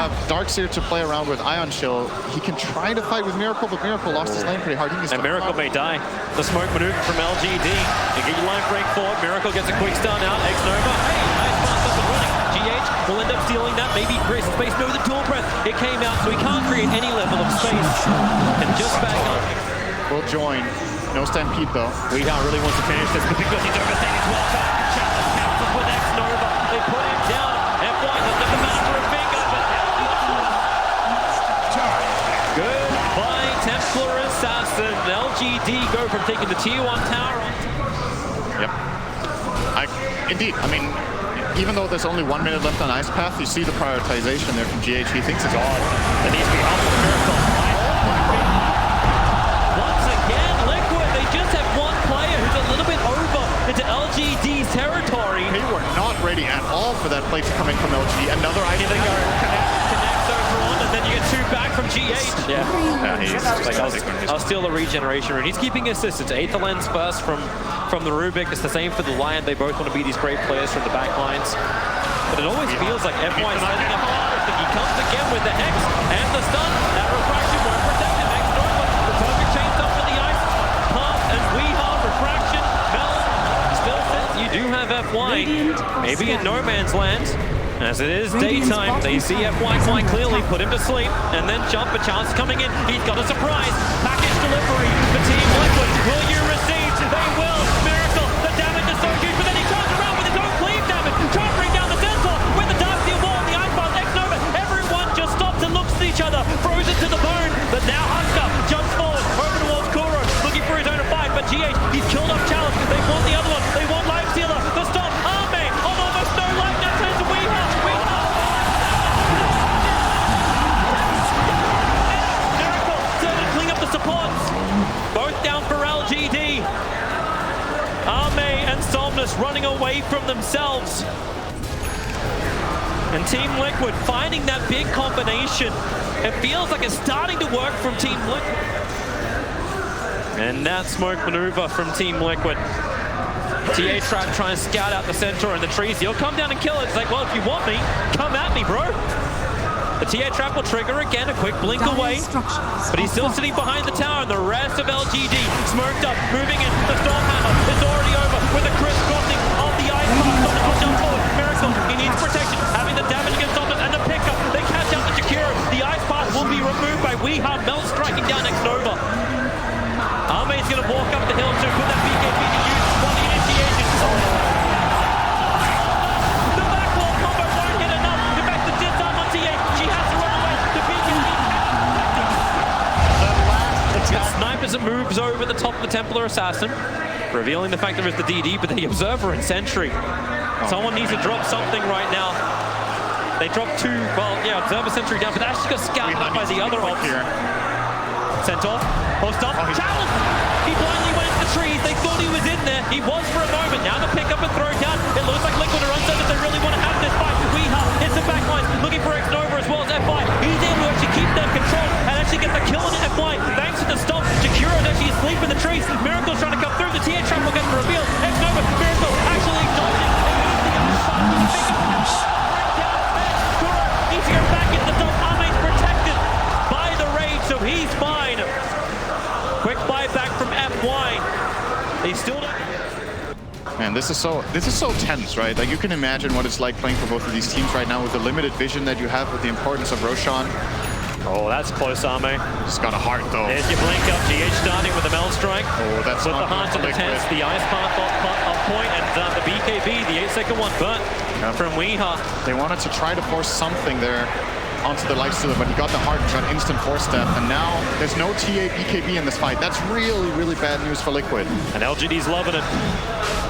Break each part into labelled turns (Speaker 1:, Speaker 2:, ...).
Speaker 1: have Darkseer to play around with Ion Chill. He can try to fight with Miracle, but Miracle lost his lane pretty hard.
Speaker 2: And Miracle may die. The smoke maneuver from LGD. You get your line break forward. Miracle gets a quick stun out. X-Nova. Hey, nice pass up and running. GH will end up stealing that. Maybe create some space. No, the dual breath. It came out, so he can't create any level of space. And just back on.
Speaker 1: Will join. No Stampede though.
Speaker 2: Weehaw really wants to finish this, but because he's overstayed his welfare, Chalice counters with X-Nova. They put him down. F1 doesn't have the matter for a finger, but goodbye, Templar Assassin. LGD go from taking the tier 1 tower on.
Speaker 1: Yep. Indeed. I mean, even though there's only 1 minute left on Ice Path, you see the prioritization there from GH. He thinks it's odd.
Speaker 2: There needs to be help for Miracle. Once again, Liquid, they just have one player who's a little bit over into LGD's territory.
Speaker 1: They were not ready at all for that play to come in from LG. Another idea.
Speaker 2: They go connects over on, and then you get 2 back from GH. Yeah, he's like, I'll steal the regeneration rune. He's keeping assistance. Aether Lens first from the Rubik. It's the same for the Lion. They both want to be these great players from the back lines. But it always feels like FY is setting up hard. He comes again with the Hex and the stun. That refraction won't protect him. X-Nova, the perfect chains up for the ice. Path and Weehaw, refraction, Mel. Still sits. You do have FY. Maybe in no man's land. As it is daytime, they see FY quite clearly, put him to sleep, and then jump. A chance coming in. He's got a surprise. Package delivery for Team Liquid. Will you receive? They will. Miracle. The damage is so huge, but then he turns around with his own cleave damage. Trying to bring down the Centaur with the Dark Steel Wall and the Ice Path. X-Nova. Everyone just stops and looks at each other. Frozen to the bone. But now Husker jumps forward over towards Kuro, looking for his own fight. But GH, he's killed off Chalice. They want the other one. They want Life Stealer. The stop. Arme on almost no life. Now turns to Weehaw. Miracle starting to clean up the supports. Both down for LGD. Arme and Somnus running away from themselves. And Team Liquid finding that big combination. It feels like it's starting to work from Team Liquid. And that smoke maneuver from Team Liquid. TA Trap trying to scout out the Centaur and the trees. He'll come down and kill it. It's like, well, if you want me, come at me, bro. The TA Trap will trigger again, a quick blink away. But he's still sitting behind the tower, and the rest of LGD smoked up, moving in. The Stormhammer is already over with a crisp crossing of the Ice Path. On the jump forward. Miracle, he needs protection, having the damage against Somnus and the pickup. They catch out the Jakiro. The Ice Path will be removed by Weehaw. Mel striking down X-Nova. Arme's going to walk up the hill to put that BKB to use for the initiation. The backwall combo won't get enough. In fact, the disarm on TA. She has to run away. The BKB. The snipers and moves over the top of the Templar Assassin, revealing the fact there is the DD, but the Observer and Sentry. Someone needs to drop something right now. They dropped 2, well, yeah, Observer Sentry down, but that actually got scattered up by the other ops. Centaur, post up, Chalice! He blindly went into the trees, they thought he was in there, he was for a moment, now the pick up and throw down, it looks like Liquid are uncertain if they really want to have this fight. Weehaw hits the back line, looking for X-Nova as well as FY, he's able to actually keep them control and actually get the kill on FY, thanks to the stop. Jakiro's actually asleep in the trees, Miracle's trying to come through, the TA Trap will get the reveal, X-Nova, Miracle actually dodging, needs to go back into the top, Arme's protected by the rage, so he's fine. Quick buyback from FY. They still don't.
Speaker 1: Man, this is so tense, right? Like, you can imagine what it's like playing for both of these teams right now with the limited vision that you have with the importance of Roshan.
Speaker 2: Oh, that's close, Arme.
Speaker 1: He's got a heart, though.
Speaker 2: There's your blink up. GH starting with the Mel Strike.
Speaker 1: Oh, that's
Speaker 2: with
Speaker 1: not
Speaker 2: the heart to the tense. The Ice Path on point, and the BKB, the 8-second one burnt from Weehaw.
Speaker 1: They wanted to try to force something there onto the Lifestealer, but he got the heart and got instant force step, and now there's no TA BKB in this fight. That's really, really bad news for Liquid.
Speaker 2: And LGD's loving it.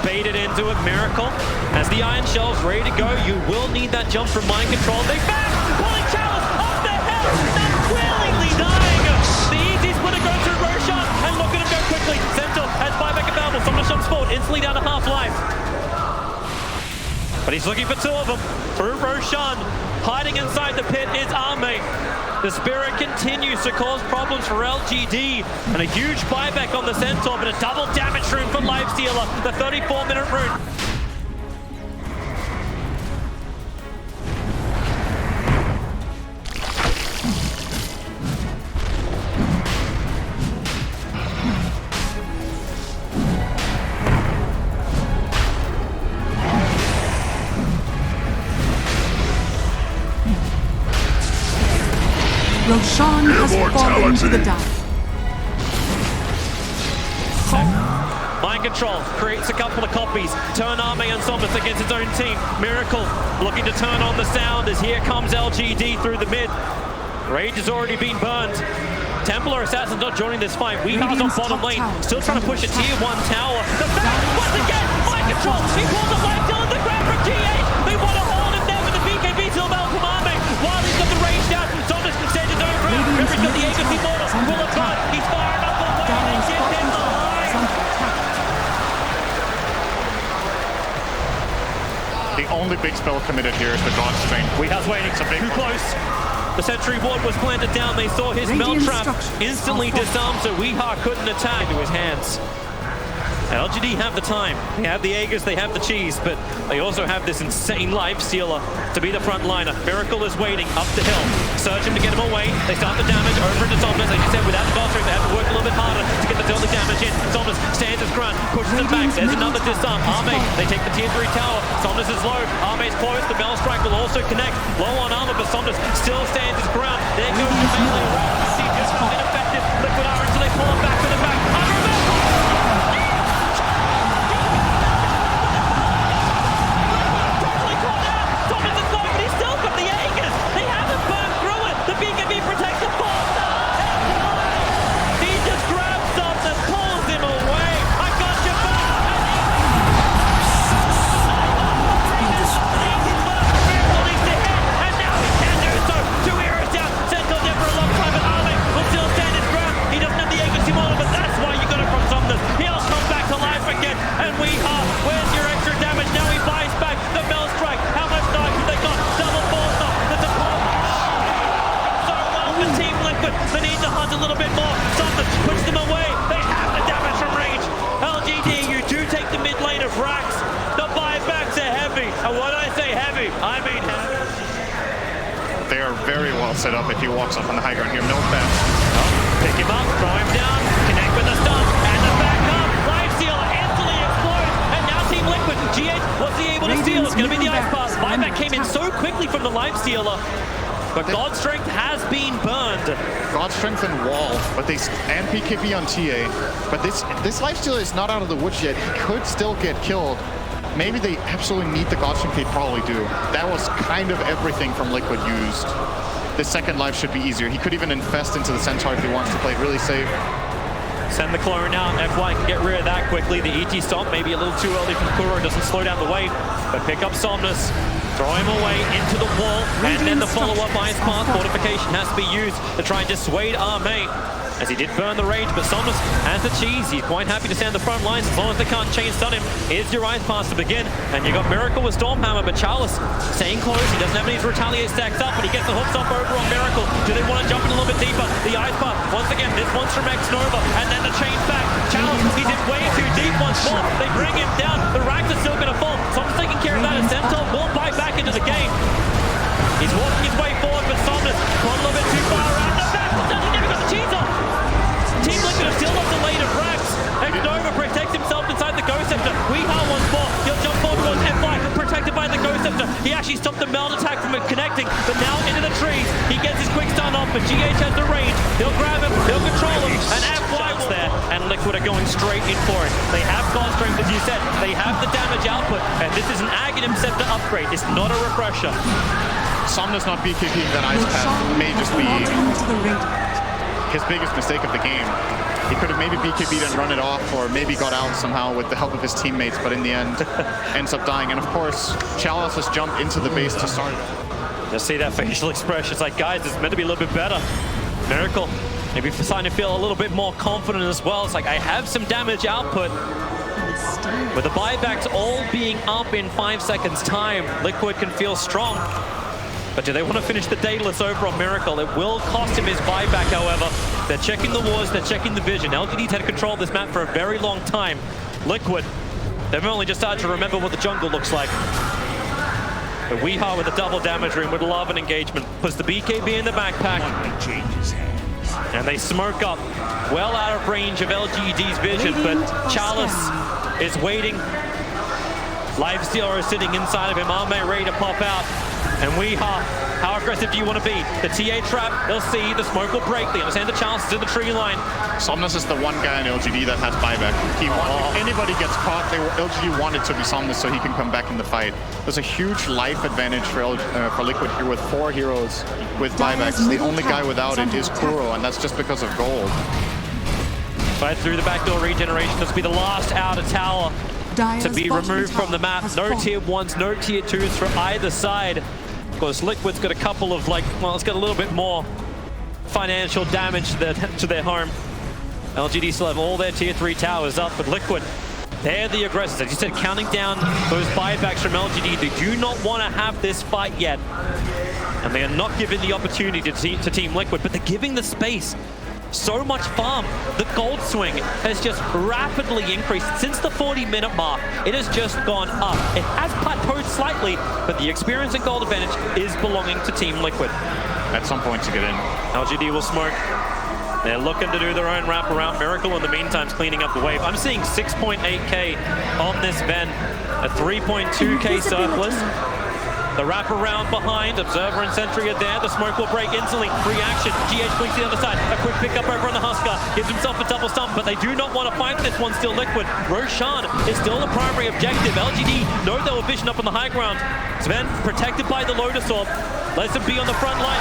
Speaker 2: Baited into it, Miracle. As the Iron Shell's ready to go, you will need that jump from Mind Control. They back! Pulling Chalice off the hill! Not willingly dying! The easy split to go through Roshan, and look at him go quickly. Centaur has buyback available. Someone jumps forward, instantly down to half-life. But he's looking for 2 of them. Through Roshan. Hiding inside the pit is Arme. The Spirit continues to cause problems for LGD. And a huge buyback on the Centaur, but a double damage rune for Lifestealer. The 34-minute rune.
Speaker 3: Sean has fallen to the dive.
Speaker 2: Mind control, creates a couple of copies. Turn Arme and Somnus against his own team. Miracle looking to turn on the sound as here comes LGD through the mid. Rage has already been burned. Templar Assassin's not joining this fight. Weehar's on bottom lane, still trying to push a tier 1 tower. The back, once again, mind control. He pulls a light down the ground from GH. They want to hold him there with the BKB till Malcolm Arme. While he's got the rage down, Somnus sends his own ground. Remember, he's got the Aegis Immortal. Will of God, he's firing up the way. They give him the line.
Speaker 1: The only big spell committed here is the God Strain.
Speaker 2: Weehar's waiting, too close. The sentry ward was planted down. They saw his melt trap instantly disarmed, so Weehar couldn't attack into his hands. LGD have the time. They have the Aegis, they have the cheese, but they also have this insane life stealer to be the front liner. Miracle is waiting up the hill. Surge him to get him away. They start the damage over into Somnus. Like you said, without the God Strength, they have to work a little bit harder to get the early damage in. Somnus stands his ground, pushes him back. There's another disarm. Arme, they take the tier 3 tower. Somnus is low. Arme's close. The Bell Strike will also connect. Low on armor, but Somnus still stands his ground. There goes the melee around. See just how ineffective Liquid are until they pull him back to the back. They need to hunt a little bit more. Something puts them away. They have the damage from range. LGD, you do take the mid lane of Rax. The buybacks are heavy. And when I say heavy, I mean heavy.
Speaker 1: They are very well set up if he walks up on the high ground here. No offense.
Speaker 2: Pick him up, throw him down, connect with the stun, and the backup. Life Stealer instantly explodes. And now Team Liquid. GH, what's he able to steal? It's going to be the Ice Pass. Buyback came in so quickly from the Life Stealer. But God Strength has been burned.
Speaker 1: God Strength and Wall, but and PKB on TA. But this Lifestealer is not out of the woods yet. He could still get killed. Maybe they absolutely need the God Strength. They probably do. That was kind of everything from Liquid used. The second life should be easier. He could even infest into the Centaur if he wants to play it really safe.
Speaker 2: Send the clone out. FY can get rid of that quickly. The ET stomp maybe a little too early from Kuro. Doesn't slow down the wave, but pick up Somnus. Throw him away into the wall, and then the follow-up Ice Path fortification has to be used to try and dissuade Arme, as he did burn the rage, but Somnus has the cheese. He's quite happy to stand the front lines as long as they can't chain stun him. Here's your Ice Pass to begin, and you got Miracle with Stormhammer, but Chalice staying close. He doesn't have any to retaliate stacks up, but he gets the hooks up over on Miracle. Do they want to jump in a little bit deeper? The Ice Path, once again, this one's from X-Nova, and then the chain back. Chalice, he's in way too deep once more. They bring him down. The racks are still going to fall. Somnus taking care of that, and Centaur will bite back into the game. He's walking his way forward, but Somnus gone a little bit too far around the back. He never got the cheese off. Team Liquid have still got the lead of Rax. X-Nova protects himself inside the Ghost Scepter. Weehar once more. He'll jump forward towards FY, protected by the Ghost Scepter. He actually stopped the meld attack from connecting, but now into the trees. He gets his quick stun off, but GH has the range. He'll grab him, he'll control him, and FY's there, and Liquid are going straight in for it. They have God Strength, as you said. They have the damage output, and this is an Aghanim Scepter upgrade. It's not a refresher.
Speaker 1: Somnus not BKBing that Ice Path may just be his biggest mistake of the game. He could have maybe BKB'd and run it off, or maybe got out somehow with the help of his teammates, but in the end, ends up dying. And of course, Chalice has jumped into the base to start.
Speaker 2: Just see that facial expression. It's like, guys, it's meant to be a little bit better. Miracle, maybe starting to feel a little bit more confident as well. It's like, I have some damage output. With the buybacks all being up in 5 seconds time, Liquid can feel strong. But do they want to finish the Daedalus over on Miracle? It will cost him his buyback, however. They're checking the wards, they're checking the vision. LGD's had control of this map for a very long time. Liquid, they've only just started to remember what the jungle looks like. But Weehar with a double damage room would love an engagement. Puts the BKB in the backpack. And they smoke up, well out of range of LGD's vision, but Chalice is waiting. Lifestealer is sitting inside of him. Arme ready to pop out. And Weehar How aggressive do you want to be? The TA trap, they'll see, the smoke will break, they understand the chances in the tree line.
Speaker 1: Somnus is the one guy in LGD that has buyback. If anybody gets caught, LGD wanted to be Somnus so he can come back in the fight. There's a huge life advantage for Liquid here with 4 heroes with buybacks. The only guy without it is Kuro, and that's just because of gold.
Speaker 2: Right through the backdoor regeneration. This will be the last outer tower to be removed from the map. No tier 1s, no tier 2s for either side. Of course, Liquid's got a couple of let's get a little bit more financial damage to their home. LGD still have all their tier 3 towers up, but Liquid, they're the aggressors. As you said, counting down those buybacks from LGD. They do not want to have this fight yet. And they are not given the opportunity to Team Liquid, but they're giving the space. So much farm. The gold swing has just rapidly increased since the 40-minute mark. It has just gone up. It has plateaued slightly, but the experience and gold advantage is belonging to Team Liquid.
Speaker 1: At some point to get in.
Speaker 2: LGD will smoke. They're looking to do their own wraparound. Miracle in the meantime is cleaning up the wave. I'm seeing 6.8k on this Ben, a 3.2k surplus. The wraparound behind, Observer and Sentry are there. The smoke will break instantly. Reaction. GH blinks to the other side. A quick pickup over on the Husker. Gives himself a double stump, but they do not want to fight this one. Still Liquid. Roshan is still the primary objective. LGD know they were vision up on the high ground. Sven protected by the Lotus Orb. Lets him be on the front line.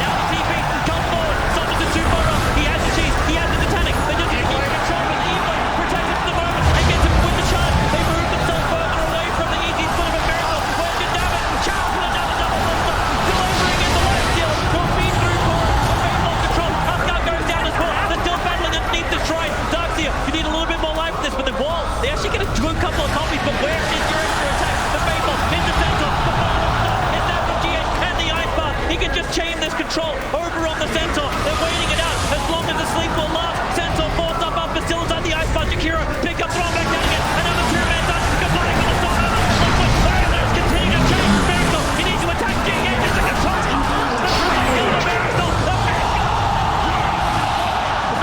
Speaker 2: Now the TP comes forward. Something to super up. He has the cheese. He has the Titanic. They just keep control with Evo. Protected for the moment. And gets him with the charge. They move themselves further away from the easy split of a Miracle. Where's your damage? Charles with another double monster. Delivering in the life steal. Will feed through forward. The face lost control. Husker goes down as well. They're still battling underneath the shrine. Darkseer, you need a little bit more life for this, but the wall, they actually get a good couple of copies, but where is your extra attack? The Faithful in the center. The final stop is that from GH and the Ice Bar. He can just chain this control over on the center. They're waiting it out as long as the sleep will last. Center forced up, but still inside the Ice Bar. Jakiro pick up, throw back down again. Another 2-man done. Combining with the stop. There's continuing to change. Miracle, he needs to attack GH as the control. The Miracle.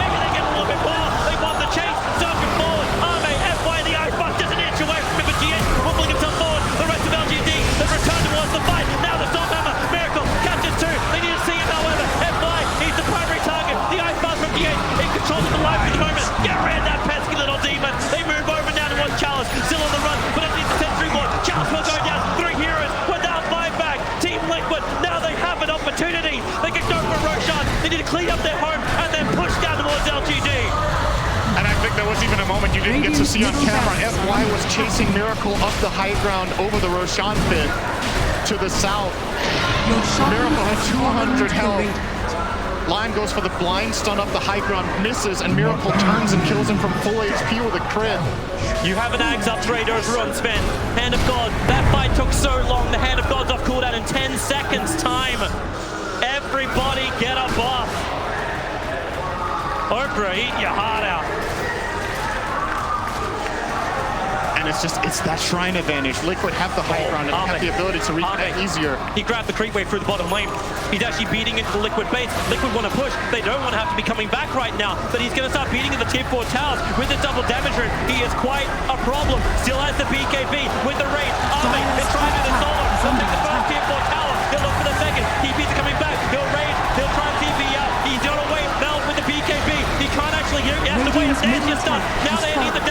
Speaker 2: Maybe they get a little bit more. They want the chase. Circuit forward. Arme, FY, the Ice Bar just an inch away from him, but GH wobbling himself forward. The rest of LGD, they return towards the fight. Now the Stormhammer. Miracle catches 2. They need to see him, however. FY, he's the primary target. The Ice Bar from GH in control of the life at the moment. Get rid of that pesky little demon. They move over now towards Chalice. Still on the run, but underneath the Sentry Ward. Chalice will go down. 3 heroes without buyback. Team Liquid, now they have an opportunity. They can go for Roshan. They need to clean up their home and then push down towards LGD.
Speaker 1: And I think there was even a moment you didn't get to see on camera. FY was chasing Miracle up the high ground over the Roshan pit to the south. Miracle had 200 health. Lion goes for the blind stun up the high ground, misses, and Miracle turns and kills him from full HP with a crit.
Speaker 2: You have an Axe upgrade over on Sven. Hand of God, that fight took so long. The Hand of God's off cooldown in 10 seconds time. Everybody get a buff. Oprah, eat your heart out.
Speaker 1: And it's that shrine advantage. Liquid have the high ground and have the ability to reach that easier.
Speaker 2: He grabbed the creep wave through the bottom lane. He's actually beating into the Liquid base. Liquid want to push. They don't want to have to be coming back right now, but he's going to start beating in the tier 4 towers with the double damage rune. He is quite a problem. Still has the BKB with the raid. Arme is trying to do the solo. He'll take the first tier 4 tower. He'll look for the second. TP's are coming back. He'll raid. He'll try and TP out. He's going to wait. Meld with the BKB. He can't actually. He has to wait. There's your stun. Now they need the